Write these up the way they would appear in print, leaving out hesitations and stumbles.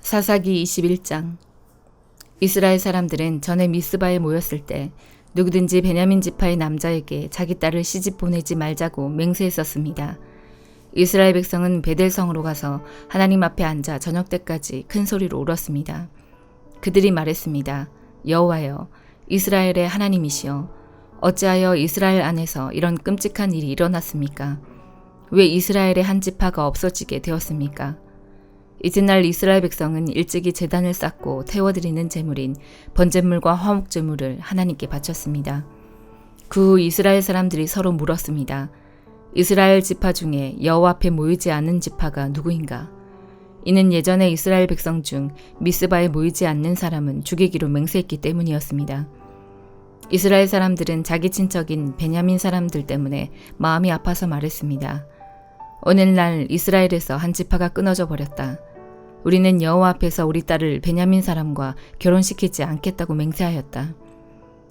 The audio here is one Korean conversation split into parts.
사사기 21장. 이스라엘 사람들은 전에 미스바에 모였을 때 누구든지 베냐민 지파의 남자에게 자기 딸을 시집 보내지 말자고 맹세했었습니다. 이스라엘 백성은 베델성으로 가서 하나님 앞에 앉아 저녁 때까지 큰 소리로 울었습니다. 그들이 말했습니다. 여호와여, 이스라엘의 하나님이시여, 어찌하여 이스라엘 안에서 이런 끔찍한 일이 일어났습니까? 왜 이스라엘의 한 지파가 없어지게 되었습니까? 이튿날 이스라엘 백성은 일찍이 제단을 쌓고 태워드리는 제물인 번제물과 화목제물을 하나님께 바쳤습니다. 그 후 이스라엘 사람들이 서로 물었습니다. 이스라엘 지파 중에 여호와 앞에 모이지 않은 지파가 누구인가? 이는 예전에 이스라엘 백성 중 미스바에 모이지 않는 사람은 죽이기로 맹세했기 때문이었습니다. 이스라엘 사람들은 자기 친척인 베냐민 사람들 때문에 마음이 아파서 말했습니다. 오늘날 이스라엘에서 한 지파가 끊어져 버렸다. 우리는 여호와 앞에서 우리 딸을 베냐민 사람과 결혼시키지 않겠다고 맹세하였다.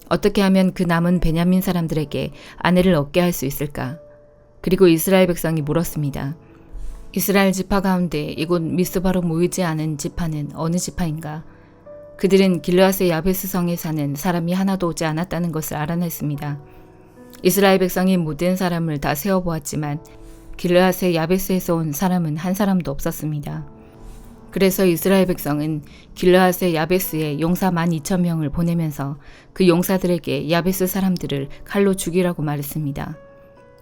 어떻게 하면 그 남은 베냐민 사람들에게 아내를 얻게 할 수 있을까? 그리고 이스라엘 백성이 물었습니다. 이스라엘 지파 가운데 이곳 미스바로 모이지 않은 지파는 어느 지파인가? 그들은 길르앗의 야베스 성에 사는 사람이 하나도 오지 않았다는 것을 알아냈습니다. 이스라엘 백성이 모든 사람을 다 세어보았지만 길르앗의 야베스에서 온 사람은 한 사람도 없었습니다. 그래서 이스라엘 백성은 길르앗의 야베스에 용사 12,000명을 보내면서 그 용사들에게 야베스 사람들을 칼로 죽이라고 말했습니다.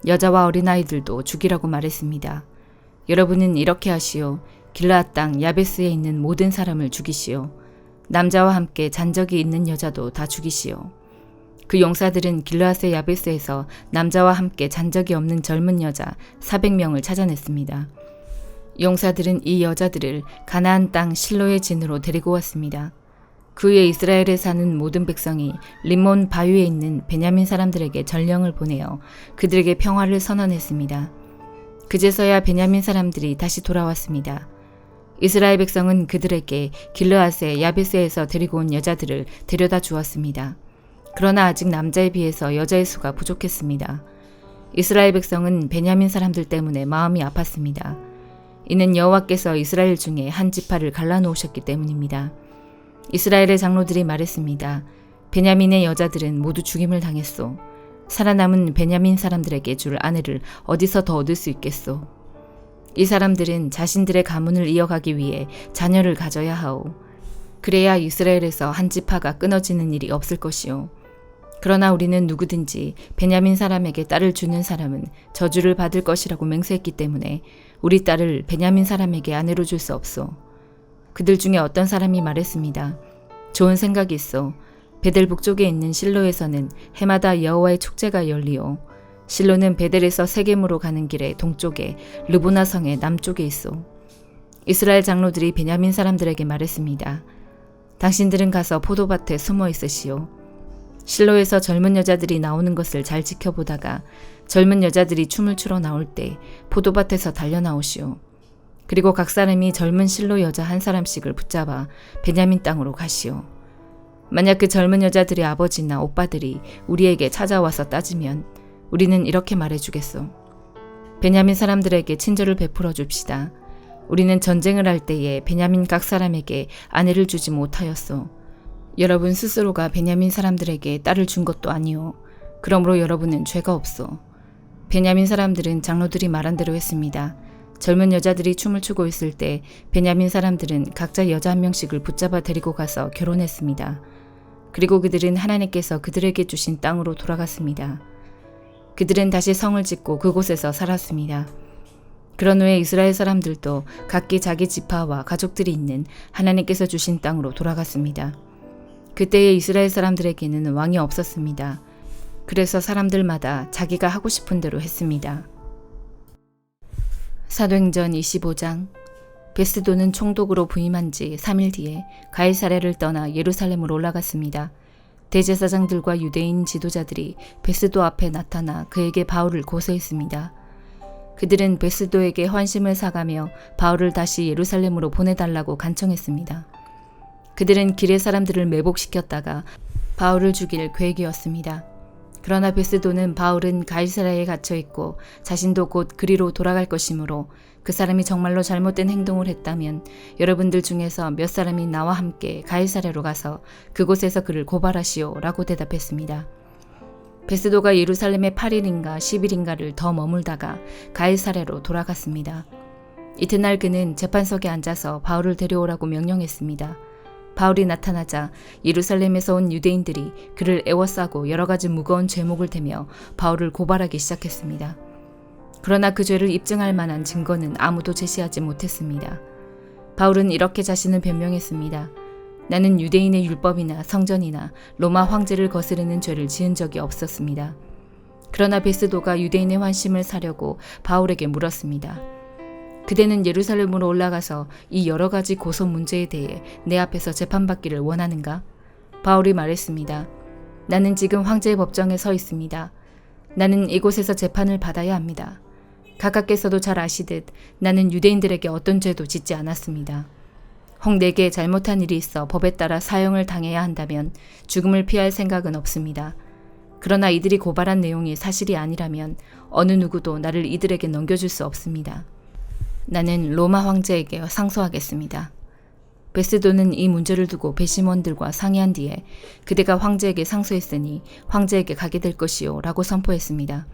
여자와 어린아이들도 죽이라고 말했습니다. 여러분은 이렇게 하시오. 길르앗 땅 야베스에 있는 모든 사람을 죽이시오. 남자와 함께 잔적이 있는 여자도 다 죽이시오. 그 용사들은 길르앗의 야베스에서 남자와 함께 잔적이 없는 젊은 여자 400명을 찾아냈습니다. 용사들은 이 여자들을 가나안 땅 실로의 진으로 데리고 왔습니다. 그 후에 이스라엘에 사는 모든 백성이 림몬 바위에 있는 베냐민 사람들에게 전령을 보내어 그들에게 평화를 선언했습니다. 그제서야 베냐민 사람들이 다시 돌아왔습니다. 이스라엘 백성은 그들에게 길르앗의 야베스에서 데리고 온 여자들을 데려다 주었습니다. 그러나 아직 남자에 비해서 여자의 수가 부족했습니다. 이스라엘 백성은 베냐민 사람들 때문에 마음이 아팠습니다. 이는 여호와께서 이스라엘 중에 한 지파를 갈라놓으셨기 때문입니다. 이스라엘의 장로들이 말했습니다. 베냐민의 여자들은 모두 죽임을 당했소. 살아남은 베냐민 사람들에게 줄 아내를 어디서 더 얻을 수 있겠소. 이 사람들은 자신들의 가문을 이어가기 위해 자녀를 가져야 하오. 그래야 이스라엘에서 한 지파가 끊어지는 일이 없을 것이오. 그러나 우리는 누구든지 베냐민 사람에게 딸을 주는 사람은 저주를 받을 것이라고 맹세했기 때문에 우리 딸을 베냐민 사람에게 아내로 줄 수 없소. 그들 중에 어떤 사람이 말했습니다. 좋은 생각이 있어. 베델 북쪽에 있는 실로에서는 해마다 여호와의 축제가 열리오. 실로는 베델에서 세겜으로 가는 길의 동쪽에 르보나 성의 남쪽에 있어. 이스라엘 장로들이 베냐민 사람들에게 말했습니다. 당신들은 가서 포도밭에 숨어 있으시오. 실로에서 젊은 여자들이 나오는 것을 잘 지켜보다가 젊은 여자들이 춤을 추러 나올 때 포도밭에서 달려나오시오. 그리고 각 사람이 젊은 실로 여자 한 사람씩을 붙잡아 베냐민 땅으로 가시오. 만약 그 젊은 여자들의 아버지나 오빠들이 우리에게 찾아와서 따지면 우리는 이렇게 말해주겠소. 베냐민 사람들에게 친절을 베풀어 줍시다. 우리는 전쟁을 할 때에 베냐민 각 사람에게 아내를 주지 못하였소. 여러분 스스로가 베냐민 사람들에게 딸을 준 것도 아니오. 그러므로 여러분은 죄가 없소. 베냐민 사람들은 장로들이 말한 대로 했습니다. 젊은 여자들이 춤을 추고 있을 때 베냐민 사람들은 각자 여자 한 명씩을 붙잡아 데리고 가서 결혼했습니다. 그리고 그들은 하나님께서 그들에게 주신 땅으로 돌아갔습니다. 그들은 다시 성을 짓고 그곳에서 살았습니다. 그런 후에 이스라엘 사람들도 각기 자기 지파와 가족들이 있는 하나님께서 주신 땅으로 돌아갔습니다. 그때의 이스라엘 사람들에게는 왕이 없었습니다. 그래서 사람들마다 자기가 하고 싶은 대로 했습니다. 사도행전 25장. 베스도는 총독으로 부임한 지 3일 뒤에 가이사랴를 떠나 예루살렘으로 올라갔습니다. 대제사장들과 유대인 지도자들이 베스도 앞에 나타나 그에게 바울을 고소했습니다. 그들은 베스도에게 환심을 사가며 바울을 다시 예루살렘으로 보내달라고 간청했습니다. 그들은 길의 사람들을 매복시켰다가 바울을 죽일 계획이었습니다. 그러나 베스도는 바울은 가이사랴에 갇혀 있고 자신도 곧 그리로 돌아갈 것이므로 그 사람이 정말로 잘못된 행동을 했다면 여러분들 중에서 몇 사람이 나와 함께 가이사랴로 가서 그곳에서 그를 고발하시오 라고 대답했습니다. 베스도가 예루살렘에 8일인가 10일인가를 더 머물다가 가이사랴로 돌아갔습니다. 이튿날 그는 재판석에 앉아서 바울을 데려오라고 명령했습니다. 바울이 나타나자 예루살렘에서 온 유대인들이 그를 애워싸고 여러 가지 무거운 죄목을 대며 바울을 고발하기 시작했습니다. 그러나 그 죄를 입증할 만한 증거는 아무도 제시하지 못했습니다. 바울은 이렇게 자신을 변명했습니다. 나는 유대인의 율법이나 성전이나 로마 황제를 거스르는 죄를 지은 적이 없었습니다. 그러나 베스도가 유대인의 환심을 사려고 바울에게 물었습니다. 그대는 예루살렘으로 올라가서 이 여러 가지 고소 문제에 대해 내 앞에서 재판받기를 원하는가? 바울이 말했습니다. 나는 지금 황제의 법정에 서 있습니다. 나는 이곳에서 재판을 받아야 합니다. 각하께서도 잘 아시듯 나는 유대인들에게 어떤 죄도 짓지 않았습니다. 혹 내게 잘못한 일이 있어 법에 따라 사형을 당해야 한다면 죽음을 피할 생각은 없습니다. 그러나 이들이 고발한 내용이 사실이 아니라면 어느 누구도 나를 이들에게 넘겨줄 수 없습니다. 나는 로마 황제에게 상소하겠습니다. 베스도는 이 문제를 두고 배심원들과 상의한 뒤에 그대가 황제에게 상소했으니 황제에게 가게 될 것이요 라고 선포했습니다.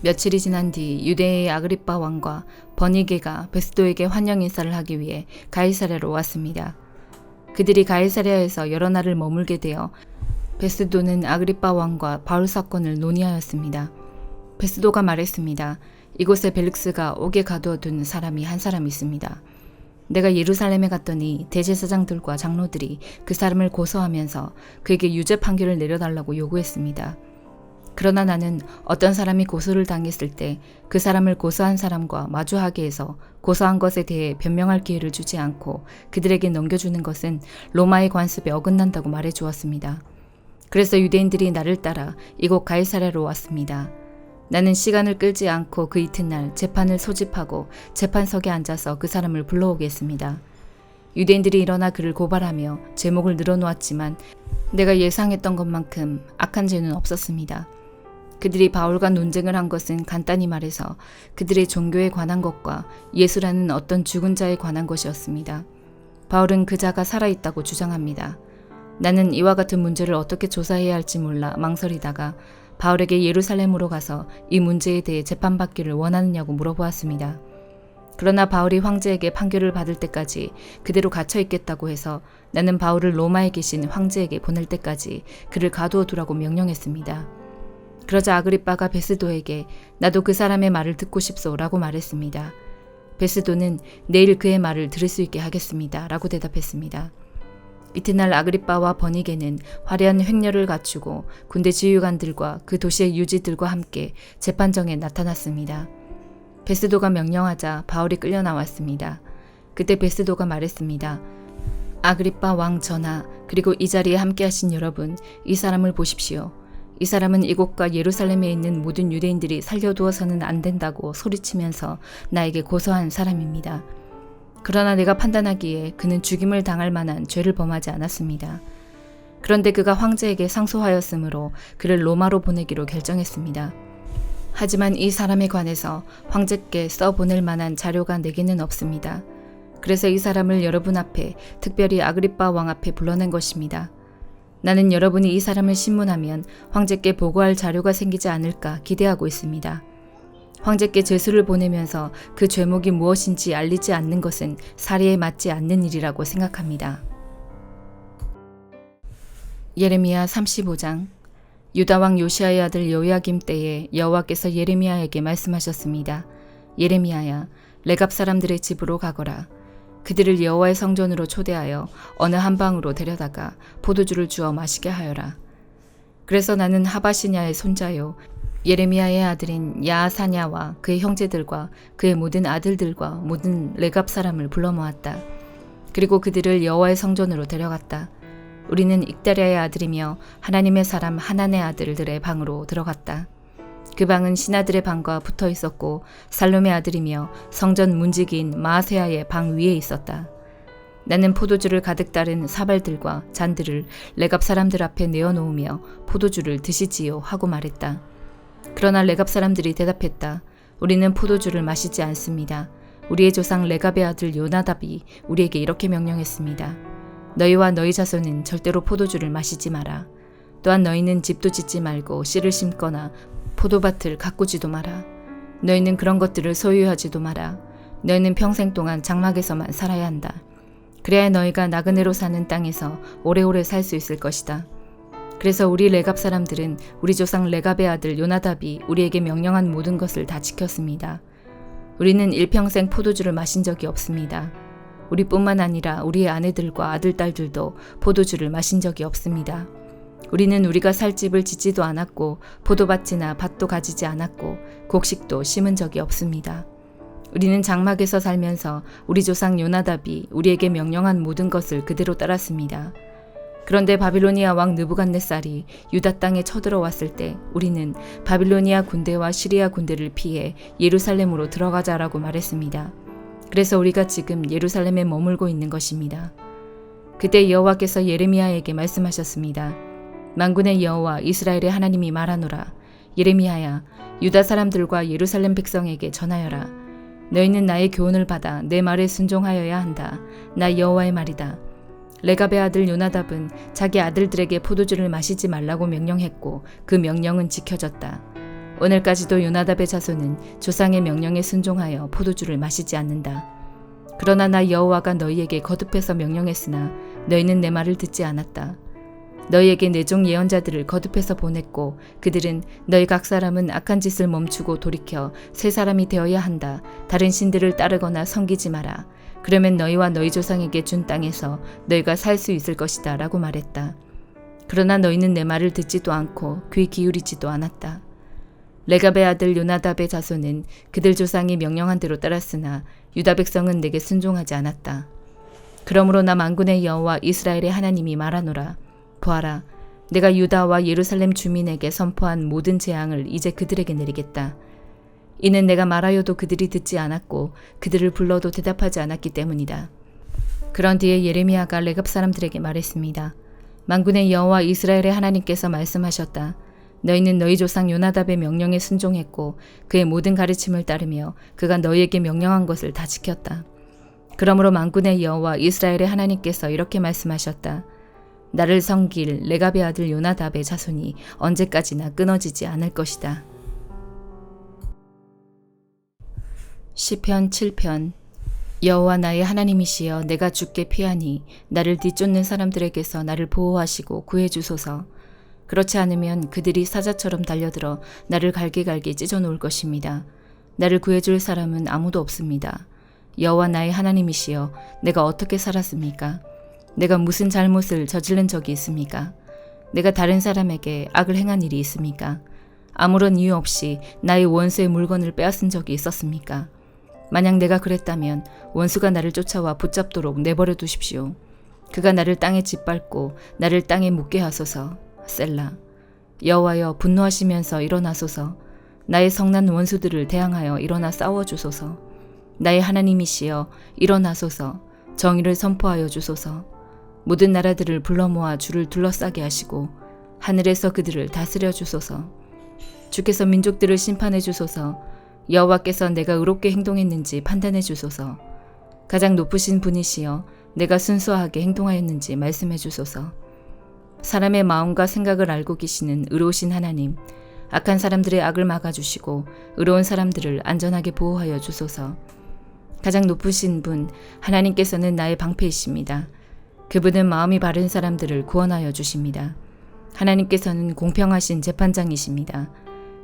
며칠이 지난 뒤 유대의 아그리빠 왕과 버니게가 베스도에게 환영 인사를 하기 위해 가이사랴로 왔습니다. 그들이 가이사랴에서 여러 날을 머물게 되어 베스도는 아그리빠 왕과 바울 사건을 논의하였습니다. 베스도가 말했습니다. 이곳에 벨릭스가 옥에 가두어둔 사람이 한 사람 있습니다. 내가 예루살렘에 갔더니 대제사장들과 장로들이 그 사람을 고소하면서 그에게 유죄 판결을 내려달라고 요구했습니다. 그러나 나는 어떤 사람이 고소를 당했을 때 그 사람을 고소한 사람과 마주하게 해서 고소한 것에 대해 변명할 기회를 주지 않고 그들에게 넘겨주는 것은 로마의 관습에 어긋난다고 말해주었습니다. 그래서 유대인들이 나를 따라 이곳 가이사랴로 왔습니다. 나는 시간을 끌지 않고 그 이튿날 재판을 소집하고 재판석에 앉아서 그 사람을 불러오겠습니다. 유대인들이 일어나 그를 고발하며 제목을 늘어놓았지만 내가 예상했던 것만큼 악한 죄는 없었습니다. 그들이 바울과 논쟁을 한 것은 간단히 말해서 그들의 종교에 관한 것과 예수라는 어떤 죽은 자에 관한 것이었습니다. 바울은 그 자가 살아있다고 주장합니다. 나는 이와 같은 문제를 어떻게 조사해야 할지 몰라 망설이다가 바울에게 예루살렘으로 가서 이 문제에 대해 재판받기를 원하느냐고 물어보았습니다. 그러나 바울이 황제에게 판결을 받을 때까지 그대로 갇혀 있겠다고 해서 나는 바울을 로마에 계신 황제에게 보낼 때까지 그를 가두어 두라고 명령했습니다. 그러자 아그리빠가 베스도에게 나도 그 사람의 말을 듣고 싶소라고 말했습니다. 베스도는 내일 그의 말을 들을 수 있게 하겠습니다 라고 대답했습니다. 이튿날 아그리빠와 버니게는 화려한 횡렬을 갖추고 군대 지휘관들과 그 도시의 유지들과 함께 재판정에 나타났습니다. 베스도가 명령하자 바울이 끌려 나왔습니다. 그때 베스도가 말했습니다. 아그리빠 왕 전하, 그리고 이 자리에 함께 하신 여러분, 이 사람을 보십시오. 이 사람은 이곳과 예루살렘에 있는 모든 유대인들이 살려두어서는 안 된다고 소리치면서 나에게 고소한 사람입니다. 그러나 내가 판단하기에 그는 죽임을 당할 만한 죄를 범하지 않았습니다. 그런데 그가 황제에게 상소하였으므로 그를 로마로 보내기로 결정했습니다. 하지만 이 사람에 관해서 황제께 써보낼 만한 자료가 내게는 없습니다. 그래서 이 사람을 여러분 앞에, 특별히 아그리빠 왕 앞에 불러낸 것입니다. 나는 여러분이 이 사람을 신문하면 황제께 보고할 자료가 생기지 않을까 기대하고 있습니다. 황제께 제수를 보내면서 그 죄목이 무엇인지 알리지 않는 것은 사리에 맞지 않는 일이라고 생각합니다. 예레미야 35장. 유다왕 요시아의 아들 요야김 때에 여호와께서 예레미야에게 말씀하셨습니다. 예레미야야, 레갑 사람들의 집으로 가거라. 그들을 여호와의 성전으로 초대하여 어느 한 방으로 데려다가 포도주를 주어 마시게 하여라. 그래서 나는 하바시냐의 손자요 예레미야의 아들인 야사냐와 그의 형제들과 그의 모든 아들들과 모든 레갑 사람을 불러 모았다. 그리고 그들을 여호와의 성전으로 데려갔다. 우리는 익다랴의 아들이며 하나님의 사람 하난의 아들들의 방으로 들어갔다. 그 방은 신하들의 방과 붙어 있었고 살룸의 아들이며 성전 문지기인 마아세야의 방 위에 있었다. 나는 포도주를 가득 따른 사발들과 잔들을 레갑 사람들 앞에 내어놓으며 포도주를 드시지요 하고 말했다. 그러나 레갑 사람들이 대답했다. 우리는 포도주를 마시지 않습니다. 우리의 조상 레갑의 아들 요나답이 우리에게 이렇게 명령했습니다. 너희와 너희 자손은 절대로 포도주를 마시지 마라. 또한 너희는 집도 짓지 말고 씨를 심거나 포도밭을 가꾸지도 마라. 너희는 그런 것들을 소유하지도 마라. 너희는 평생 동안 장막에서만 살아야 한다. 그래야 너희가 나그네로 사는 땅에서 오래오래 살 수 있을 것이다. 그래서 우리 레갑 사람들은 우리 조상 레갑의 아들 요나답이 우리에게 명령한 모든 것을 다 지켰습니다. 우리는 일평생 포도주를 마신 적이 없습니다. 우리뿐만 아니라 우리의 아내들과 아들, 딸들도 포도주를 마신 적이 없습니다. 우리는 우리가 살 집을 짓지도 않았고 포도밭이나 밭도 가지지 않았고 곡식도 심은 적이 없습니다. 우리는 장막에서 살면서 우리 조상 요나답이 우리에게 명령한 모든 것을 그대로 따랐습니다. 그런데 바빌로니아 왕 느부갓네살이 유다 땅에 쳐들어왔을 때 우리는 바빌로니아 군대와 시리아 군대를 피해 예루살렘으로 들어가자라고 말했습니다. 그래서 우리가 지금 예루살렘에 머물고 있는 것입니다. 그때 여호와께서 예레미야에게 말씀하셨습니다. 만군의 여호와 이스라엘의 하나님이 말하노라. 예레미야야, 유다 사람들과 예루살렘 백성에게 전하여라. 너희는 나의 교훈을 받아 내 말에 순종하여야 한다. 나 여호와의 말이다. 레갑의 아들 요나답은 자기 아들들에게 포도주를 마시지 말라고 명령했고 그 명령은 지켜졌다. 오늘까지도 요나답의 자손은 조상의 명령에 순종하여 포도주를 마시지 않는다. 그러나 나 여호와가 너희에게 거듭해서 명령했으나 너희는 내 말을 듣지 않았다. 너희에게 내 종 예언자들을 거듭해서 보냈고 그들은 너희 각 사람은 악한 짓을 멈추고 돌이켜 새 사람이 되어야 한다. 다른 신들을 따르거나 섬기지 마라. 그러면 너희와 너희 조상에게 준 땅에서 너희가 살 수 있을 것이다 라고 말했다. 그러나 너희는 내 말을 듣지도 않고 귀 기울이지도 않았다. 레갑의 아들 요나답의 자손은 그들 조상이 명령한 대로 따랐으나 유다 백성은 내게 순종하지 않았다. 그러므로 나 만군의 여호와 이스라엘의 하나님이 말하노라. 보아라, 내가 유다와 예루살렘 주민에게 선포한 모든 재앙을 이제 그들에게 내리겠다. 이는 내가 말하여도 그들이 듣지 않았고 그들을 불러도 대답하지 않았기 때문이다. 그런 뒤에 예레미야가 레갑 사람들에게 말했습니다. 만군의 여호와 이스라엘의 하나님께서 말씀하셨다. 너희는 너희 조상 요나답의 명령에 순종했고 그의 모든 가르침을 따르며 그가 너희에게 명령한 것을 다 지켰다. 그러므로 만군의 여호와 이스라엘의 하나님께서 이렇게 말씀하셨다. 나를 섬길 레갑의 아들 요나답의 자손이 언제까지나 끊어지지 않을 것이다. 시편 7편. 여호와 나의 하나님이시여, 내가 주께 피하니 나를 뒤쫓는 사람들에게서 나를 보호하시고 구해주소서. 그렇지 않으면 그들이 사자처럼 달려들어 나를 갈기갈기 찢어놓을 것입니다. 나를 구해줄 사람은 아무도 없습니다. 여호와 나의 하나님이시여, 내가 어떻게 살았습니까? 내가 무슨 잘못을 저지른 적이 있습니까? 내가 다른 사람에게 악을 행한 일이 있습니까? 아무런 이유 없이 나의 원수의 물건을 빼앗은 적이 있었습니까? 만약 내가 그랬다면 원수가 나를 쫓아와 붙잡도록 내버려 두십시오. 그가 나를 땅에 짓밟고 나를 땅에 묻게 하소서. 셀라. 여호와여, 분노하시면서 일어나소서. 나의 성난 원수들을 대항하여 일어나 싸워주소서. 나의 하나님이시여, 일어나소서. 정의를 선포하여 주소서. 모든 나라들을 불러 모아 주를 둘러싸게 하시고 하늘에서 그들을 다스려 주소서. 주께서 민족들을 심판해 주소서. 여호와께서 내가 의롭게 행동했는지 판단해 주소서. 가장 높으신 분이시여, 내가 순수하게 행동하였는지 말씀해 주소서. 사람의 마음과 생각을 알고 계시는 의로우신 하나님, 악한 사람들의 악을 막아주시고 의로운 사람들을 안전하게 보호하여 주소서. 가장 높으신 분 하나님께서는 나의 방패이십니다. 그분은 마음이 바른 사람들을 구원하여 주십니다. 하나님께서는 공평하신 재판장이십니다.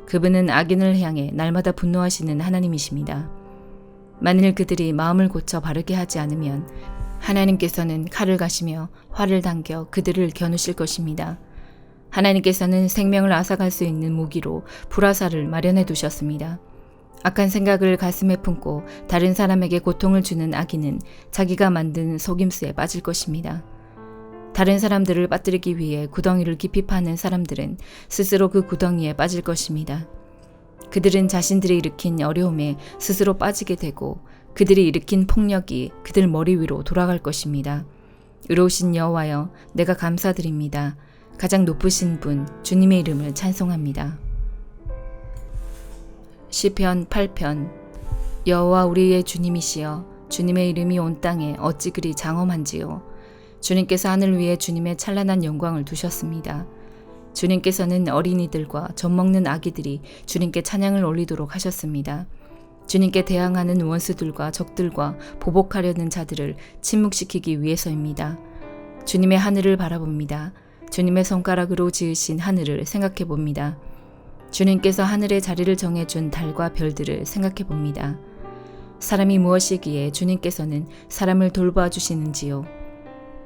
그분은 악인을 향해 날마다 분노하시는 하나님이십니다. 만일 그들이 마음을 고쳐 바르게 하지 않으면 하나님께서는 칼을 가시며 활을 당겨 그들을 겨누실 것입니다. 하나님께서는 생명을 앗아갈 수 있는 무기로 불화살을 마련해 두셨습니다. 악한 생각을 가슴에 품고 다른 사람에게 고통을 주는 악인은 자기가 만든 속임수에 빠질 것입니다. 다른 사람들을 빠뜨리기 위해 구덩이를 깊이 파는 사람들은 스스로 그 구덩이에 빠질 것입니다. 그들은 자신들이 일으킨 어려움에 스스로 빠지게 되고 그들이 일으킨 폭력이 그들 머리 위로 돌아갈 것입니다. 의로우신 여호와여, 내가 감사드립니다. 가장 높으신 분 주님의 이름을 찬송합니다. 시편 8편. 여호와 우리의 주님이시여, 주님의 이름이 온 땅에 어찌 그리 장엄한지요. 주님께서 하늘 위에 주님의 찬란한 영광을 두셨습니다. 주님께서는 어린이들과 젖먹는 아기들이 주님께 찬양을 올리도록 하셨습니다. 주님께 대항하는 원수들과 적들과 보복하려는 자들을 침묵시키기 위해서입니다. 주님의 하늘을 바라봅니다. 주님의 손가락으로 지으신 하늘을 생각해 봅니다. 주님께서 하늘의 자리를 정해준 달과 별들을 생각해 봅니다. 사람이 무엇이기에 주님께서는 사람을 돌봐주시는지요.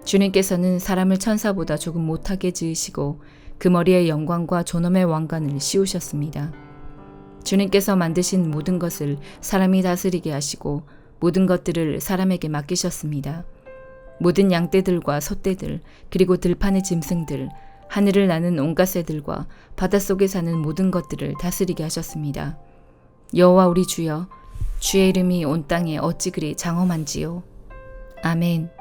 주님께서는 사람을 천사보다 조금 못하게 지으시고 그 머리에 영광과 존엄의 왕관을 씌우셨습니다. 주님께서 만드신 모든 것을 사람이 다스리게 하시고 모든 것들을 사람에게 맡기셨습니다. 모든 양떼들과 소떼들, 그리고 들판의 짐승들, 하늘을 나는 온갖 새들과 바닷속에 사는 모든 것들을 다스리게 하셨습니다. 여호와 우리 주여, 주의 이름이 온 땅에 어찌 그리 장엄한지요. 아멘.